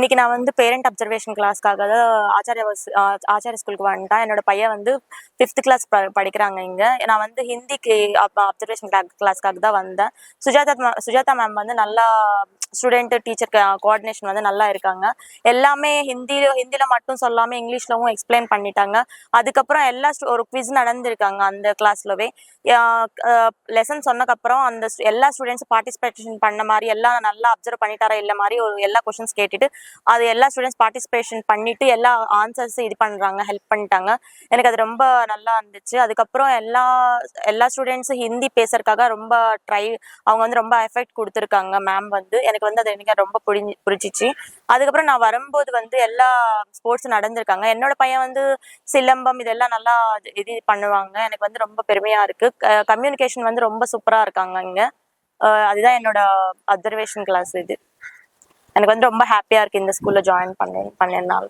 இன்னைக்கு நான் வந்து பேரண்ட் அப்சர்வேஷன் கிளாஸ்க்காக தான் ஆச்சாரிய ஸ்கூலுக்கு வந்துட்டேன். என்னோட பையன் வந்து 5th கிளாஸ் படிக்கிறாங்க இங்க. நான் வந்து ஹிந்திக்கு அப்சர்வேஷன் கிளாஸ்க்காக தான் வந்தேன். சுஜாதா மேம் வந்து நல்லா ஸ்டூடெண்ட் டீச்சர் கோஆர்டினேஷன் வந்து நல்லா இருக்காங்க. எல்லாமே ஹிந்தியில மட்டும் சொல்லாம இங்கிலீஷ்லவும் எக்ஸ்பிளைன் பண்ணிட்டாங்க. அதுக்கப்புறம் ஒரு குவிஸ் நடந்திருக்காங்க அந்த கிளாஸ்லவே. லெசன் சொன்னக்கப்புறம் அந்த எல்லா ஸ்டூடெண்ட்ஸும் பார்ட்டிசிபேஷன் பண்ண மாதிரி எல்லாம் நல்லா அப்சர்வ் பண்ணிட்டாரா இல்லை மாதிரி எல்லா கொஷின்ஸ் கேட்டுட்டு அது எல்லா ஸ்டூடெண்ட்ஸ் பார்ட்டிசிபேஷன் பண்ணிட்டு எல்லா ஆன்சர்ஸ் இது பண்ணுறாங்க, ஹெல்ப் பண்ணிட்டாங்க. எனக்கு அது ரொம்ப நல்லா இருந்துச்சு. அதுக்கப்புறம் எல்லா ஸ்டூடெண்ட்ஸும் ஹிந்தி பேசுறதுக்காக அவங்க வந்து ரொம்ப எஃபெக்ட் கொடுத்துருக்காங்க மேம் வந்து. எனக்கு வந்து அது எனக்கு ரொம்ப புரிஞ்சிச்சு. அதுக்கப்புறம் நான் வரும்போது வந்து எல்லா ஸ்போர்ட்ஸ் நடந்திருக்காங்க. என்னோட பையன் வந்து சிலம்பம் இதெல்லாம் நல்லா இது பண்ணுவாங்க. எனக்கு வந்து ரொம்ப பெருமையா இருக்கு. கம்யூனிகேஷன் வந்து ரொம்ப சூப்பரா இருக்காங்க இங்க. அதுதான் என்னோட அப்சர்வேஷன் கிளாஸ் இது. எனக்கு வந்து ரொம்ப ஹாப்பியா இருக்கு இந்த ஸ்கூல்ல ஜாயின் பண்ணதுனால.